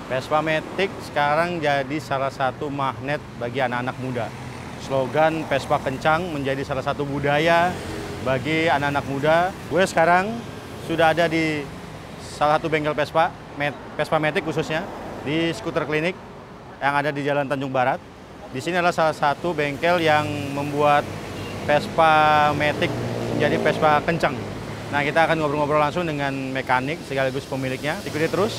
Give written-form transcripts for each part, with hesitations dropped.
Vespa Matic sekarang jadi salah satu magnet bagi anak-anak muda. Slogan Vespa Kencang menjadi salah satu budaya bagi anak-anak muda. Gue sekarang sudah ada di salah satu bengkel Vespa, Vespa Matic khususnya, di Skuter Klinik yang ada di Jalan Tanjung Barat. Di sini adalah salah satu bengkel yang membuat Vespa Matic menjadi Vespa Kencang. Nah, kita akan ngobrol-ngobrol langsung dengan mekanik sekaligus pemiliknya. Ikuti terus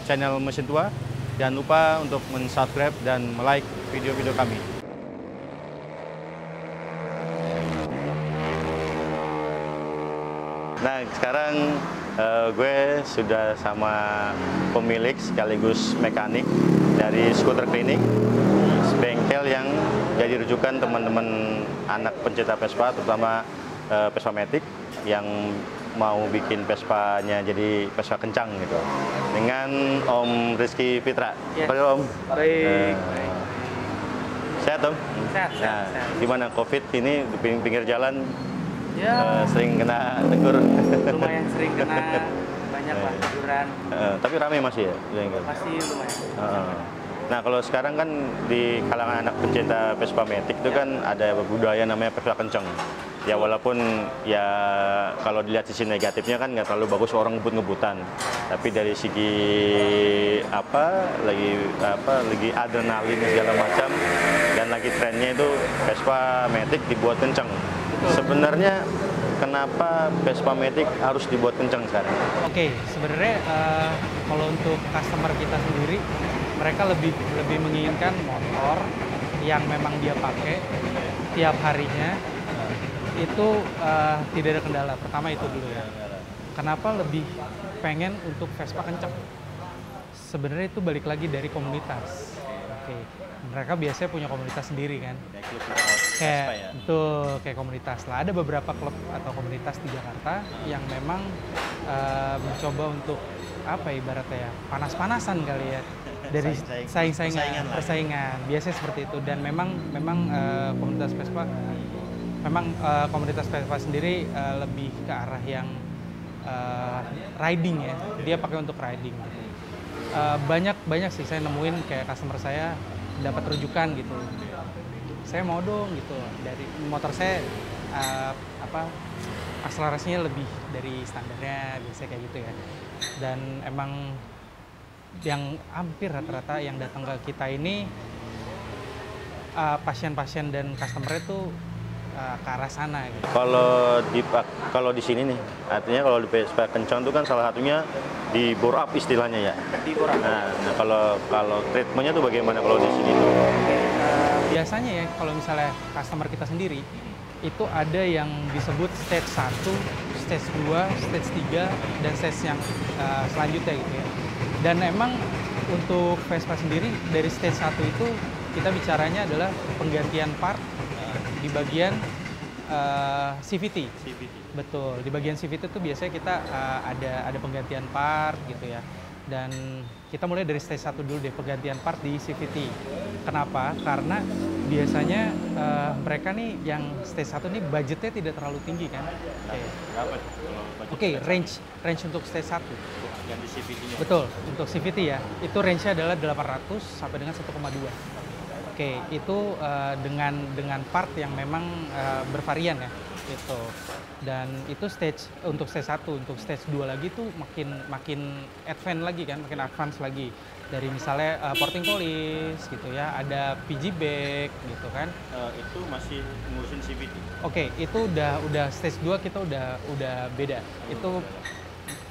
channel Mesin Tua. Jangan lupa untuk men-subscribe dan like video-video kami. Nah, sekarang gue sudah sama pemilik sekaligus mekanik dari Skuter Klinik, bengkel yang jadi rujukan teman-teman anak pencinta Vespa, terutama Vespa Matic yang mau bikin Vespanya jadi Vespa kencang gitu. Dengan Om Rizky Fitra. Ya. Halo Om. Baik. Sehat Om? Sehat. Gimana COVID ini di pinggir jalan? Ya, Sering kena tegur? lumayan sering kena banyak lah teguran. Tapi rame masih ya? Masih lumayan. Nah, kalau sekarang kan di kalangan anak pencinta Vespa Matic itu kan ada budaya namanya Vespa kencang. Ya walaupun ya kalau dilihat sisi negatifnya kan nggak terlalu bagus orang ngebut-ngebutan. Tapi dari segi lagi adrenalin segala macam dan lagi trennya itu Vespa Matic dibuat kencang. Sebenarnya kenapa Vespa Matic harus dibuat kencang sekarang? Oke, sebenarnya kalau untuk customer kita sendiri, mereka lebih menginginkan motor yang memang dia pakai tiap harinya itu tidak ada kendala. Pertama itu dulu ya. Kenapa lebih pengen untuk Vespa kencang? Sebenarnya itu balik lagi dari komunitas. Oke, mereka biasanya punya komunitas sendiri kan. Kayak komunitas lah. Ada beberapa klub atau komunitas di Jakarta yang memang mencoba untuk ibaratnya ya panas-panasan kali ya, dari persaingan biasanya seperti itu. Dan memang komunitas Vespa sendiri lebih ke arah yang riding ya, dia pakai untuk riding gitu. Banyak sih saya nemuin kayak customer saya dapat rujukan gitu, saya mau dong gitu, dari motor saya akselerasinya lebih dari standarnya, biasanya kayak gitu ya. Dan emang yang hampir rata-rata yang datang ke kita ini pasien-pasien dan customer itu ke arah sana gitu. Kalau di sini nih, artinya kalau di Vespa kencang itu kan salah satunya di bore up istilahnya ya. Di bore up. Nah, kalau treatmentnya tuh bagaimana kalau di sini tuh? Biasanya ya kalau misalnya customer kita sendiri itu ada yang disebut stage 1, stage 2, stage 3 dan stage yang selanjutnya gitu ya. Dan emang untuk Vespa sendiri dari stage 1 itu kita bicaranya adalah penggantian part di bagian CVT. Betul, di bagian CVT itu biasanya kita ada penggantian part gitu ya. Dan kita mulai dari stage 1 dulu deh, penggantian part di CVT. Kenapa? Karena biasanya mereka nih yang stage 1 nih budgetnya tidak terlalu tinggi kan. Oke, range untuk stage 1. Ganti CVT-nya. Betul, untuk CVT ya. Itu range-nya adalah 800 sampai dengan 1,2. Oke, itu dengan part yang memang bervarian ya, gitu. Dan itu untuk stage 1, untuk stage 2 lagi tuh makin advance lagi. Dari misalnya porting polish gitu ya, ada PG bag gitu kan. Itu masih ngurusin CVT. Oke, itu udah stage 2 kita udah beda. Itu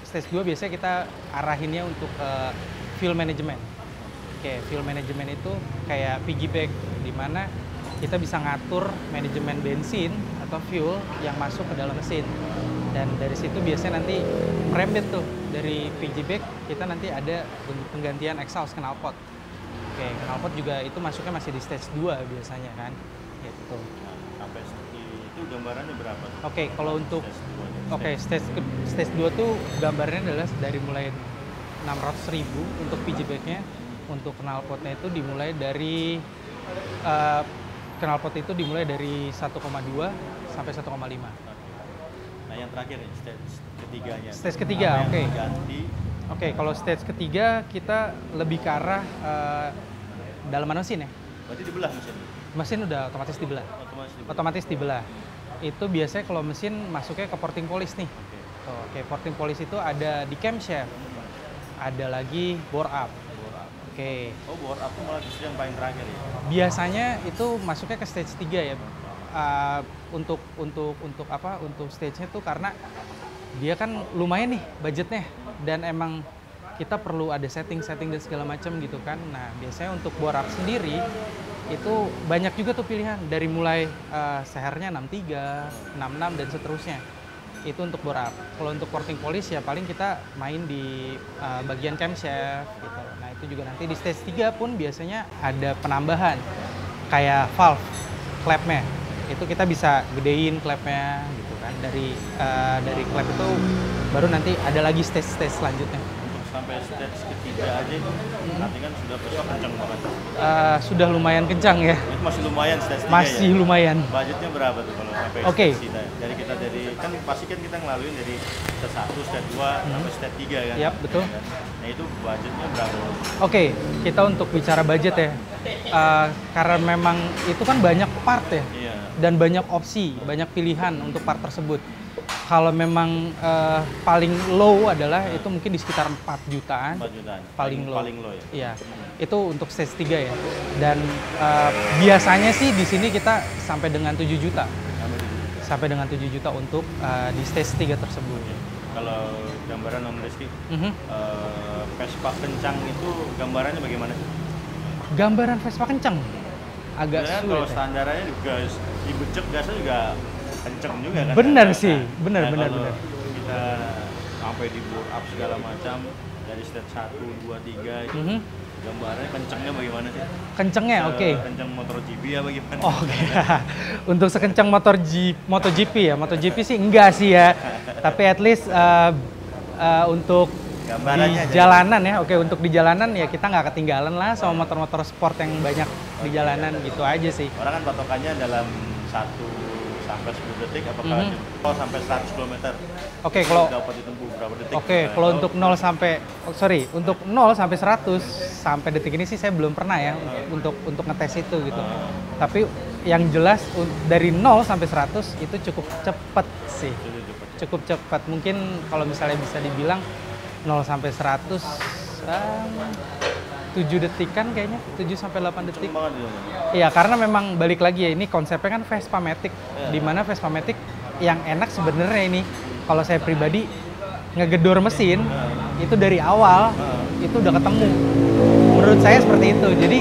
stage 2 biasanya kita arahinnya untuk fuel management. Oke, fuel management itu kayak piggy bank, di mana kita bisa ngatur manajemen bensin atau fuel yang masuk ke dalam mesin. Dan dari situ biasanya nanti merembet tuh dari piggy bank, kita nanti ada penggantian exhaust knalpot. Oke, knalpot juga itu masuknya masih di stage 2 biasanya kan. Gitu. Sampai itu gambarannya berapa? Oke, kalau untuk stage 2 tuh gambarnya adalah dari mulai 600.000 untuk piggy banknya. Untuk knalpotnya itu dimulai dari knalpot itu dimulai dari 1,2 sampai 1,5. Nah, yang terakhir nih, stage ketiganya. Stage ketiga, oke. Ganti Oke, kalau stage ketiga kita lebih ke arah dalaman mesin ya. Berarti dibelah mesin? Mesin udah otomatis dibelah. Otomatis dibelah. Itu biasanya kalau mesin masuknya ke porting polish nih. Oke, porting polish itu ada di camshaft, ada lagi bore up. Oke. Oh, bore up itu malah justru yang paling terakhir ya? Biasanya itu masuknya ke stage 3 ya. Untuk stage-nya tuh karena dia kan lumayan nih budgetnya dan emang kita perlu ada setting dan segala macam gitu kan. Nah, biasanya untuk bore up sendiri itu banyak juga tuh pilihan dari mulai sehernya 63, 66 dan seterusnya. Itu untuk bore up. Kalau untuk porting polish ya paling kita main di bagian camshaft gitu. Nah, itu juga nanti di stage 3 pun biasanya ada penambahan kayak valve klepnya. Itu kita bisa gedein klepnya gitu kan. Dari klep itu baru nanti ada lagi stage selanjutnya. Sampai stage ketiga aja nanti kan sudah Vespa kencang banget. Sudah lumayan kencang ya. Itu masih lumayan stage 3 masih ya? lumayan. Budgetnya berapa tuh kalau sampai stage kita? Dari kan pasti kan kita ngelaluin dari stage 1, stage 2 sampai stage 3 kan? Yap, betul. Nah itu budgetnya berapa? Oke, kita untuk bicara budget ya. Karena memang itu kan banyak part ya. Iya. Dan banyak opsi, banyak pilihan untuk part tersebut. Kalau memang paling low adalah itu mungkin di sekitar 4 jutaan. 4 jutaan. Paling low. Paling low ya. Iya. Itu untuk stage 3 ya. Dan biasanya sih di sini kita sampai dengan 7 juta. Sampai dengan 7 juta untuk di stage 3 tersebut. Kalau gambaran Om Rizky, Vespa kencang itu gambarannya bagaimana sih? Gambaran Vespa kencang? Agak sebenarnya sulit. kalau standarannya juga dibecek gasnya juga kenceng juga kan? Bener sih, bener. Kita sampai di bore up segala macam dari stage 1, 2, 3 itu gambarnya kencengnya bagaimana sih? Kencengnya oke. Kenceng MotoGP ya bagaimana? Oke. Untuk sekencang MotoGP ya, MotoGP sih enggak sih ya. Tapi at least untuk gambarannya di jalanan ya, oke untuk di jalanan ya kita nggak ketinggalan lah sama motor-motor sport yang banyak di jalanan gitu aja sih. Orang kan patokannya dalam 1 sampai 10 detik apakah sampai 100 km. Oke, kalau dapat ditempuh berapa detik? Oke, kalau untuk 0 sampai untuk 0 sampai 100 sampai detik ini sih saya belum pernah ya untuk ngetes itu gitu. Tapi yang jelas dari 0 sampai 100 itu cukup cepat sih. Cukup cepat. Mungkin kalau misalnya bisa dibilang 0 sampai 100 7 detikan kayaknya, 7 sampai 8 detik. Iya, karena memang balik lagi ya, ini konsepnya kan Vespa Matic. Di mana Vespa Matic yang enak sebenarnya ini kalau saya pribadi ngegedor mesin itu dari awal itu udah ketemu. Menurut saya seperti itu. Jadi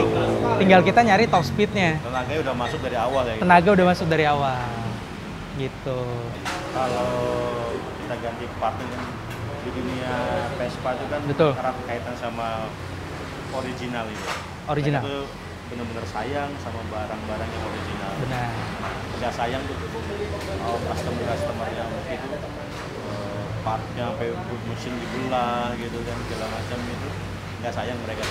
tinggal kita nyari top speednya. Tenaganya udah masuk dari awal ya. Tenaga udah masuk dari awal. Gitu. Kalau kita ganti part di dunia Vespa itu kan erat kaitan sama original itu. Original. Itu benar-benar sayang sama barang-barang yang original. Benar. Nggak sayang tuh customer yang itu partnya sampai mesin dibelah gitu kan segala macam itu nggak sayang mereka.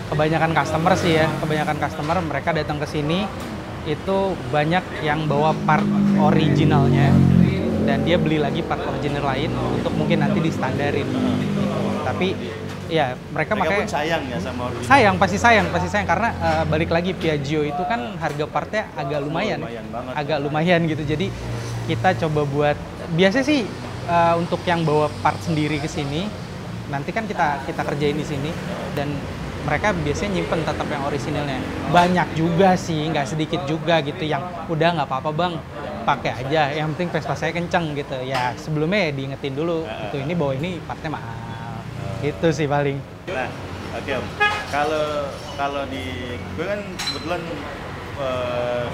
Kebanyakan customer sih ya, kebanyakan customer mereka datang ke sini itu banyak yang bawa part originalnya dan dia beli lagi part original lain untuk mungkin nanti distandarin. Tapi ya mereka makanya pun sayang ya sama original. Pasti sayang karena balik lagi Piaggio itu kan harga partnya agak lumayan banget. Agak lumayan gitu. Jadi kita coba buat biasanya sih untuk yang bawa part sendiri ke sini nanti kan kita kerjain di sini dan mereka biasanya nyimpen tetap yang orisinilnya. Banyak juga sih, nggak sedikit juga gitu yang udah nggak apa-apa bang, pakai aja. Yang penting Vespa saya kenceng gitu. Ya sebelumnya ya diingetin dulu, itu ini bawa ini partnya mahal. Gitu sih paling. Nah, oke Om. Kalau di gue kan kebetulan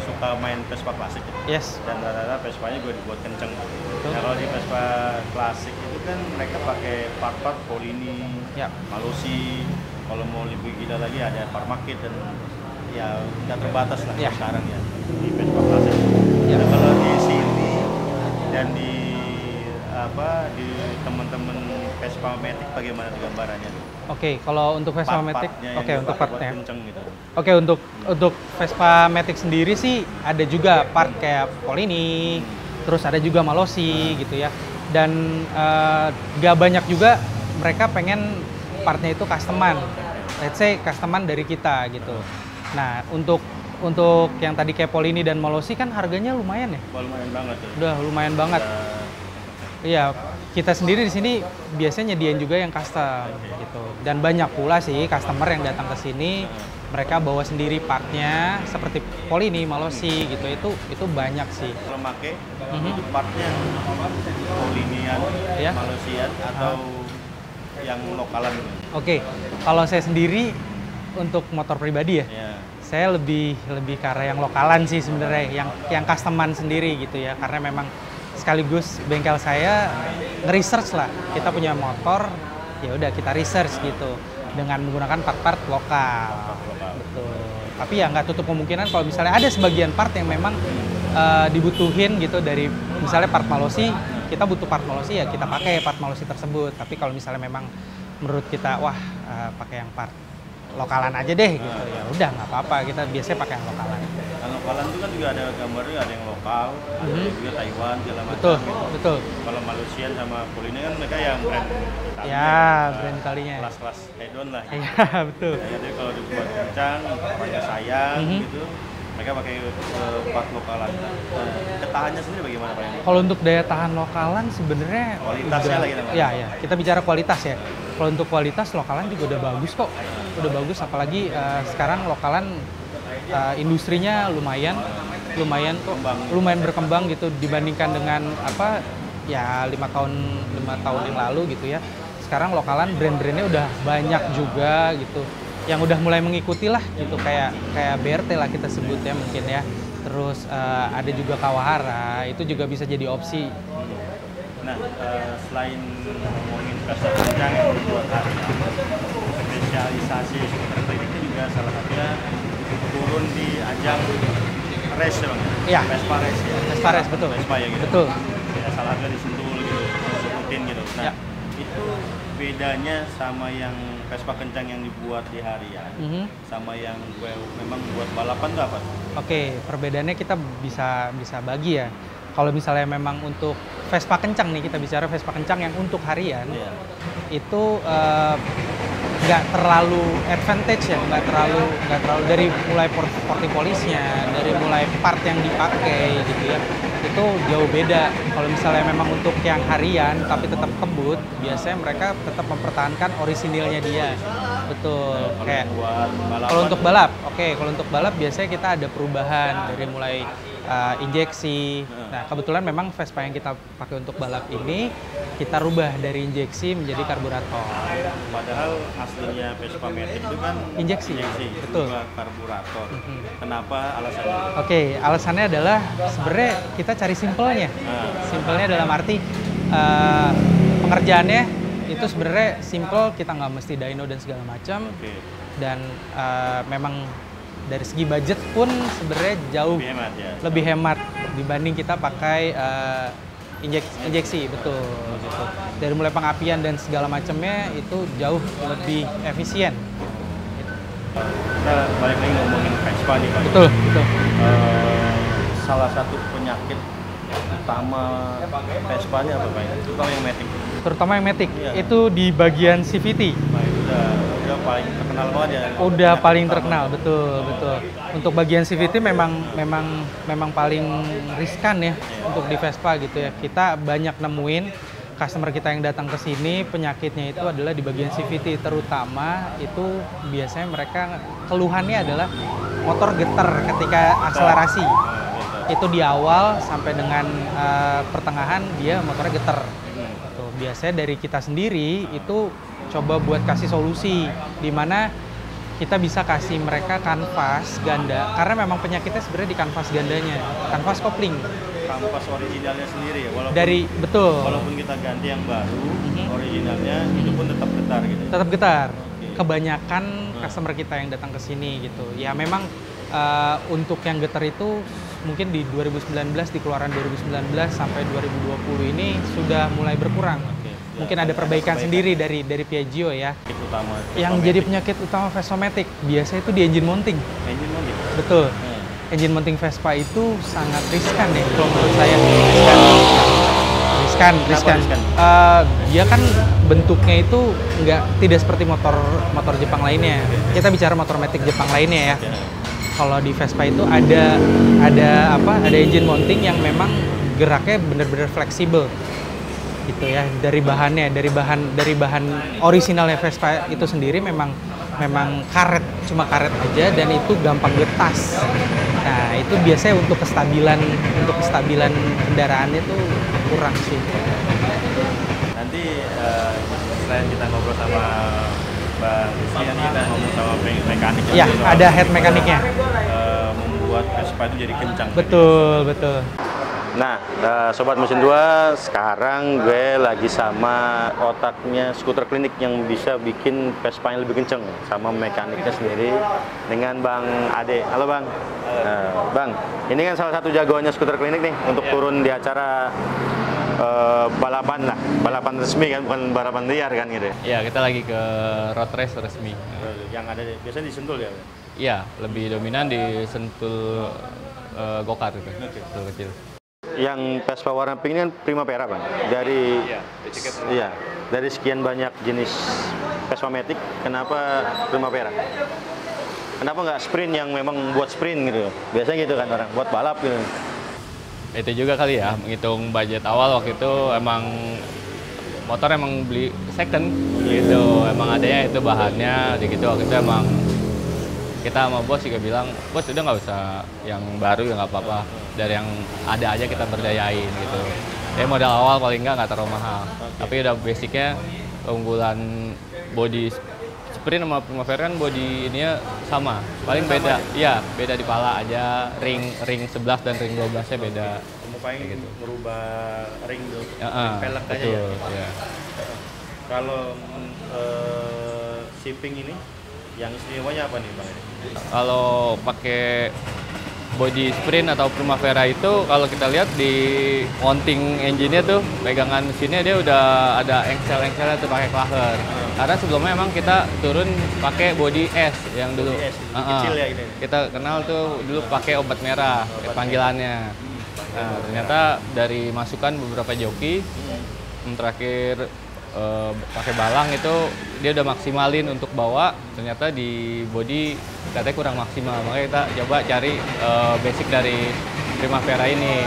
suka main Vespa klasik ya. Yes. Dan rata-rata Vespanya gue dibuat kenceng. Nah, kalau di Vespa klasik itu kan mereka pakai part-part Polini, Malossi. Kalau mau lebih gila lagi ada Parmakit dan ya nggak terbatas lah sekarang ya di Vespa klasik. Nah, kalau di sini dan di teman-teman Vespa Matic bagaimana gambarannya? Oke, kalau untuk Vespa Matic, untuk partnya. Gitu. Oke, untuk Vespa Matic sendiri sih ada juga part kayak Polini, terus ada juga Malossi gitu ya. Dan gak banyak juga mereka pengen partnya itu customan. Let's say customan dari kita gitu. Nah, untuk yang tadi kayak Polini dan Malossi kan harganya lumayan ya? Lumayan banget tuh. Udah lumayan banget. Iya, kita sendiri di sini biasanya nyediain juga yang custom gitu. Dan banyak pula sih customer yang datang ke sini, mereka bawa sendiri partnya seperti Polini, Malossi gitu. Itu banyak sih. Kalau pakai itu partnya Polinian, Ya. Malossian atau yang lokalan gitu. Oke, kalau saya sendiri untuk motor pribadi ya, Ya. saya lebih ke arah yang lokalan sih sebenarnya, yang customan sendiri gitu ya, karena memang sekaligus bengkel saya nge-research lah, kita punya motor, ya udah kita research gitu dengan menggunakan part-part lokal. Betul. Tapi ya nggak tutup kemungkinan kalau misalnya ada sebagian part yang memang dibutuhin gitu dari misalnya part Malossi, kita butuh part Malossi ya kita pakai part Malossi tersebut. Tapi kalau misalnya memang menurut kita wah pakai yang part lokalan aja deh gitu, ya udah nggak apa-apa, kita biasanya pakai yang lokalan. Yang lokalan itu kan juga ada gambarnya, ada yang lokal, ada juga Taiwan segala macam. Betul, gitu. betul. Kalau Malossian sama Polini kan mereka yang brand Italia, Ya, brand Italinya. kelas-kelas head-on lah. Iya, betul. Ya, jadi kalau dibuat kencang, orangnya sayang gitu, mereka pakai part lokalan. Ketahannya sendiri bagaimana Pak? Kalau untuk daya tahan lokalan sebenarnya Kualitasnya lagi namanya. ya, kita bicara kualitas ya. Kalau untuk kualitas lokalan juga udah bagus kok. Udah bagus apalagi sekarang lokalan industrinya lumayan kok. Lumayan berkembang gitu dibandingkan dengan apa ya 5 tahun yang lalu gitu ya. Sekarang lokalan brand-brandnya udah banyak juga gitu. Yang udah mulai mengikuti lah gitu kayak BRT lah kita sebut ya mungkin ya. Terus ada juga Kawahara, itu juga bisa jadi opsi. Nah, selain ngomongin Vespa kencang yang dibuat hari, spesialisasi skuter klinik itu juga salah satunya turun di ajang race ya Bang? Iya. Vespa race ya? Vespa race, betul. Vespa ya gitu? Betul. Ya, salah satunya di Sentul gitu, rutin gitu. Nah, Ya. itu bedanya sama yang Vespa kencang yang dibuat di harian, sama yang memang buat balapan tuh apa? Oke, perbedaannya kita bisa bagi ya. Kalau misalnya memang untuk Vespa kencang nih, kita bicara Vespa kencang yang untuk harian, itu nggak terlalu advantage ya, nggak terlalu dari mulai portipolisnya, dari mulai part yang dipakai gitu ya, itu jauh beda. Kalau misalnya memang untuk yang harian tapi tetap kebut, biasanya mereka tetap mempertahankan orisinilnya dia. Betul. Kayak kalau untuk balap, kalau untuk balap biasanya kita ada perubahan dari mulai injeksi. Nah, kebetulan memang Vespa yang kita pakai untuk balap ini kita rubah dari injeksi menjadi karburator. Padahal aslinya Vespa Matic itu kan Injeksi, betul. Bukan karburator. Kenapa alasannya? Oke, alasannya adalah sebenarnya kita cari simpelnya. Simpelnya dalam arti pengerjaannya itu sebenarnya simple, kita nggak mesti dyno dan segala macam. Dan memang dari segi budget pun sebenarnya jauh lebih hemat dibanding kita pakai injeksi, betul gitu. Dari mulai pengapian dan segala macamnya itu jauh lebih efisien. Kita balik lagi ngomongin Vespa nih Pak. Betul. Salah satu penyakit utama Vespa ini apa Pak? Terutama yang Matic. Terutama yang Matic, itu di bagian CVT. Nah, itu udah paling terkenal banget ya. Udah paling terkenal, betul. Untuk bagian CVT memang paling riskan ya untuk di Vespa gitu ya. Kita banyak nemuin customer kita yang datang ke sini penyakitnya itu adalah di bagian CVT, terutama itu biasanya mereka keluhannya adalah motor getar ketika akselerasi. Itu di awal sampai dengan pertengahan dia motornya getar. Biasanya dari kita sendiri itu coba buat kasih solusi di mana kita bisa kasih mereka kanvas ganda, karena memang penyakitnya sebenarnya di kanvas gandanya, kanvas kopling. Kanvas originalnya sendiri ya, walaupun kita ganti yang baru, originalnya itu pun tetap getar gitu. Tetap getar. Kebanyakan customer kita yang datang ke sini gitu. Ya memang untuk yang getar itu mungkin di 2019, di keluaran 2019 sampai 2020 ini sudah mulai berkurang. Mungkin ada perbaikan sendiri dari Piaggio ya. Yang jadi penyakit utama Vespa Matic biasanya itu di engine mounting. Engine mounting? Betul. Engine mounting Vespa itu sangat riskan ya kalau menurut saya. riskan. riskan? Dia kan bentuknya itu tidak seperti motor Jepang lainnya. Kita bicara motor matic Jepang lainnya ya. Kalau di Vespa itu ada engine mounting yang memang geraknya benar-benar fleksibel gitu ya, dari bahan orisinalnya Vespa itu sendiri memang karet, cuma karet aja, dan itu gampang getas. Nah, itu biasanya untuk kestabilan kendaraannya tuh kurang sih. Nanti selain kita ngobrol sama Bang Rizky, nanti kita ngomong sama mekanik. Ya, ada head mekaniknya. Membuat Vespa itu jadi kencang. Betul. Nah, Sobat Mesin 2, sekarang gue lagi sama otaknya skuter klinik yang bisa bikin Vespa yang lebih kenceng, sama mekaniknya sendiri dengan Bang Ade. Halo Bang. Bang, ini kan salah satu jagoannya skuter klinik nih untuk turun di acara balapan resmi kan, bukan balapan liar kan gitu. Iya, kita lagi ke road race resmi. Yang ada biasanya di Sentul ya? Iya, lebih dominan di Sentul go-kart gitu, Sentul kecil. Yang Vespa warna pink ini kan Primavera Bang. Dari dari sekian banyak jenis Vespa Matic, kenapa Primavera? Kenapa nggak sprint yang memang buat sprint gitu? Biasanya gitu kan orang buat balap gitu. Itu juga kali ya, menghitung budget awal waktu itu motor emang beli second gitu. Emang adanya itu bahannya, gitu waktu itu emang kita sama bos juga bilang, bos udah nggak usah yang baru ya nggak apa-apa, dari yang ada aja kita berdayain gitu. Jadi modal awal paling nggak terlalu mahal, tapi udah basicnya keunggulan body sprint sama Primavera kan body ininya sama, paling beda, iya beda di pala aja, ring 11 dan ring 12-nya beda. Paling gitu. Merubah ring pelek aja betul, ya. Kalau shipping ini yang istimewanya apa nih Bang? Kalau pakai body sprint atau Primavera itu, kalau kita lihat di mounting engine-nya tuh, pegangan mesinnya dia udah ada engsel-engselnya tuh pakai klaher. Karena sebelumnya emang kita turun pakai body S yang dulu. Body S, kecil ya ini. Kita kenal tuh dulu pakai obat merah, panggilannya. Nah, ternyata dari masukan beberapa joki, terakhir pakai balang itu dia udah maksimalin untuk bawa, ternyata di body katanya kurang maksimal, makanya kita coba cari basic dari Primavera ini.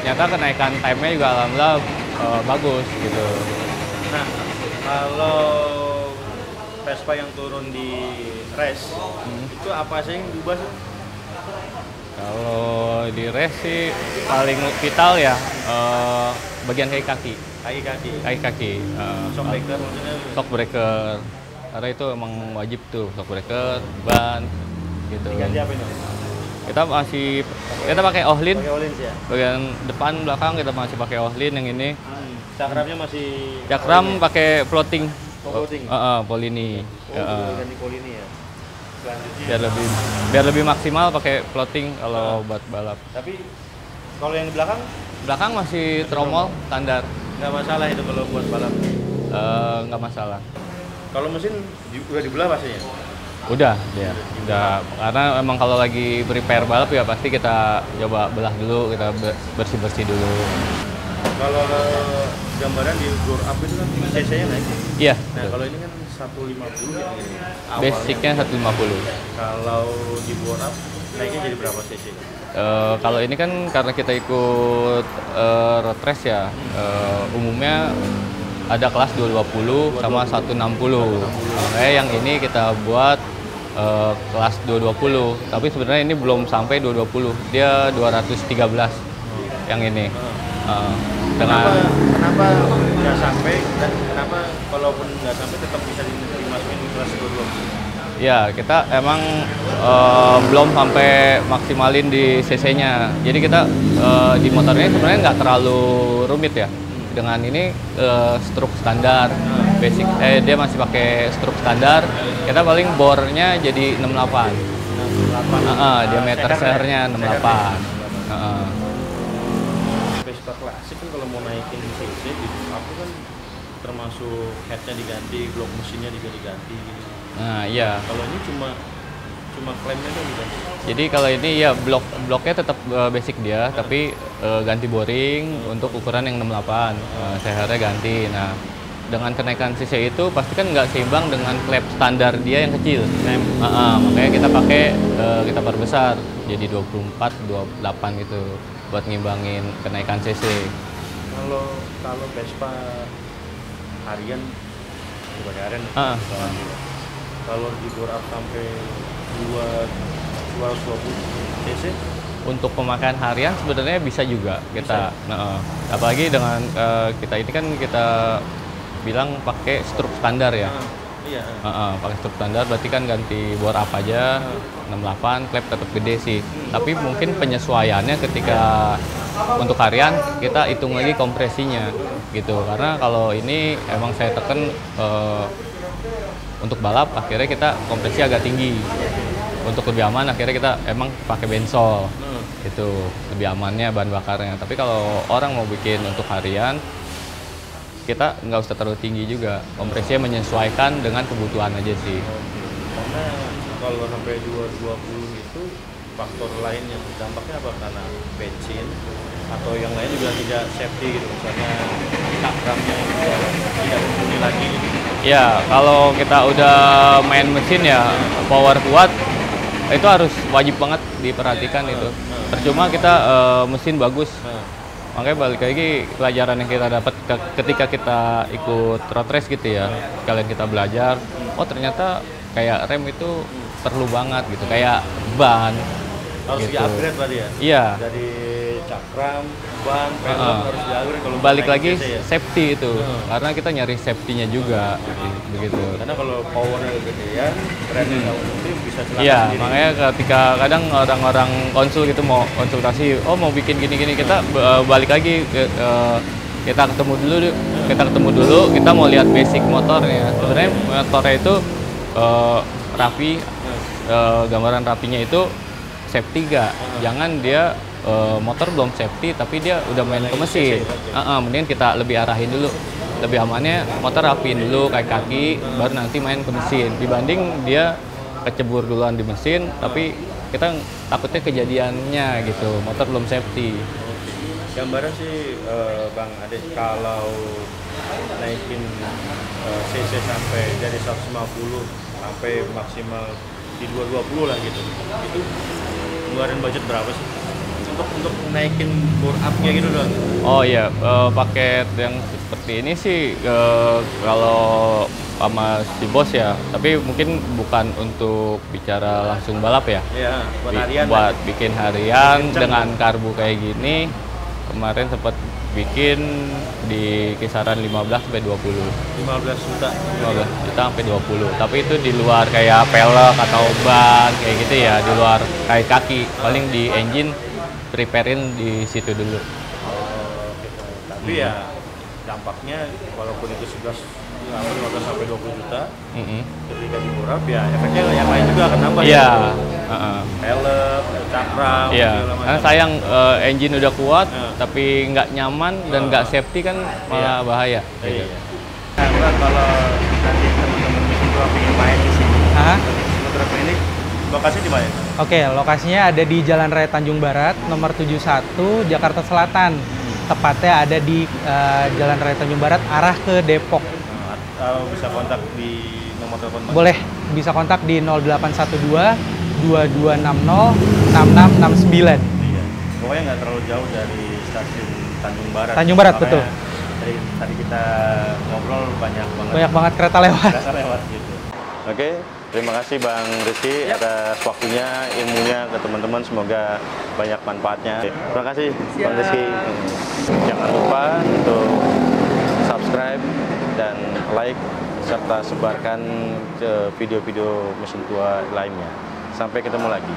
Ternyata kenaikan time-nya juga alhamdulillah bagus gitu. Nah, kalau Vespa yang turun di race, itu apa sih yang diubah sih? Kalau di race sih paling vital ya bagian kaki. Kaki. Shock breaker maksudnya? Shock breaker. Karena itu emang wajib tuh, shock breaker, ban, gitu. Diganti apa ini? Kita pakai Ohlin. Pakai Ohlin sih ya? Bagian depan, belakang kita masih pakai Ohlin yang ini. Cakramnya masih... Cakram pakai floating. Floating? Polini. Ganti Polini ya? Selanjutnya? Biar lebih maksimal pakai floating kalau buat balap. Tapi kalau yang di belakang? Belakang masih tromol standar. Nggak masalah itu kalau buat balap? Nggak masalah. Kalau mesin udah dibelah pastinya? Udah. Karena emang kalau lagi prepare balap ya pasti kita coba belah dulu, kita bersih-bersih dulu. Kalau gambaran di bore up itu kan cc-nya naik? Iya. Nah, kalau ini kan 150 ya? Basicnya 150. Kalau di bore up naiknya jadi berapa cc? Kalau ini kan karena kita ikut road race ya, umumnya ada kelas 220 sama 160. Makanya yang ini kita buat kelas 220, tapi sebenarnya ini belum sampai 220, dia 213 yang ini. Kenapa nggak sampai dan kenapa kalaupun nggak sampai tetap bisa dimasukin kelas 220? Ya, kita emang belum sampai maksimalin di cc-nya. Jadi kita di motornya sebenarnya nggak terlalu rumit ya. Dengan ini stroke standar, basic. Dia masih pakai stroke standar. Kita paling bore-nya jadi 68. Diameter sehernya 68. Vespa klasik kan kalau mau naikin cc gitu, aku kan termasuk headnya diganti, blok mesinnya juga diganti gitu. Nah, iya. Kalau ini cuma cuma klaimnya tuh gitu. Jadi kalau ini ya bloknya tetap basic dia, tapi ganti boring untuk ukuran yang 68. CHR-nya ganti. Nah, dengan kenaikan cc itu pasti kan nggak seimbang dengan klep standar dia yang kecil. Makanya kita pakai kita perbesar jadi 24, 28 gitu buat ngimbangin kenaikan cc. Kalau Vespa harian sebagai harian, kalau di bore up sampai 220 cc untuk pemakaian harian sebenarnya bisa juga kita. Nah, apalagi dengan kita ini kan kita bilang pakai struk standar ya. Iya. Pakai struk standar berarti kan ganti bore up aja 68, klep tetap gede sih. Tapi mungkin penyesuaiannya ketika untuk harian kita hitung lagi kompresinya gitu. Karena kalau ini emang saya tekan untuk balap akhirnya kita kompresi agak tinggi. Untuk lebih aman akhirnya kita emang pakai bensol. Itu lebih amannya bahan bakarnya. Tapi kalau orang mau bikin untuk harian kita nggak usah terlalu tinggi juga, kompresinya menyesuaikan dengan kebutuhan aja sih. Karena kalau sampai 220 itu faktor lain yang dampaknya apa? Karena bensin atau yang lain juga tidak safety gitu, misalnya cakramnya tidak berbunyi lagi gitu. Ya, kalau kita udah main mesin ya power kuat itu harus wajib banget diperhatikan itu. Percuma kita mesin bagus. Makanya balik lagi pelajaran yang kita dapat ketika kita ikut road race gitu ya. Kalian kita belajar, oh ternyata kayak rem itu perlu banget gitu, kayak ban. Harus gitu. di-upgrade berarti ya? Iya. Dari cakram, ban, pelek harus di-upgrade kalau balik lagi ya? safety itu. Karena kita nyari safety-nya juga begitu. Karena kalau powernya gedean, remnya nggak mungkin bisa celaka Iya, sendiri. makanya ketika kadang orang-orang konsul gitu mau konsultasi, oh mau bikin gini-gini, kita balik lagi kita ketemu dulu, kita mau lihat basic motornya. Sebenarnya motornya itu rapi, gambaran rapinya itu safety gak? Jangan dia motor belum safety tapi dia udah main ke mesin. Mending kita lebih arahin dulu. Lebih amannya motor rapiin dulu kayak kaki, baru nanti main ke mesin. Dibanding dia kecebur duluan di mesin, tapi kita takutnya kejadiannya gitu, motor belum safety. Gambaran sih Bang Ade, kalau naikin cc sampai dari 150 sampai maksimal di 220 lah gitu, itu ngeluarin budget berapa sih untuk naikin bore up-nya gitu doang? Oh iya, paket yang seperti ini sih kalau sama si bos ya, tapi mungkin bukan untuk bicara langsung balap ya. Iya, buat harian. Buat bikin harian dengan karbu kayak gini, kemarin sempat bikin di kisaran 15 sampai 20. 15 juta. 15 juta sampai 20. Tapi itu di luar kayak pelek atau ban kayak gitu ya, di luar kayak kaki. Paling di engine preparein di situ dulu. Gitu. Tapi ya dampaknya walaupun itu 15 sampai 20 juta, ketika di bore up ya efeknya yang lain juga akan nambah. Iya. Pelek, cakram, Iya, segala macam. karena sayang engine udah kuat, tapi nggak nyaman dan nggak safety kan malah bahaya. Iya. Nah, Bang, kalau nanti teman-teman mesin tua pengen main di sini, sementara ini lokasi di mana? Oke, lokasinya ada di Jalan Raya Tanjung Barat, nomor 71, Jakarta Selatan. Tepatnya ada di Jalan Raya Tanjung Barat, arah ke Depok. Atau bisa kontak di nomor telepon Mas? Boleh, bisa kontak di 0812 2260 6669. Iya. Pokoknya nggak terlalu jauh dari stasiun Tanjung Barat. Tanjung Barat, Makanya betul. Dari tadi kita ngobrol banyak banget. Banyak banget kereta lewat. Kereta lewat gitu. Oke, terima kasih Bang Rizky atas waktunya, ilmunya ke teman-teman. Semoga banyak manfaatnya. Terima kasih Bang Rizky. Jangan lupa untuk subscribe dan like serta sebarkan ke video-video mesin tua lainnya. Sampai ketemu lagi.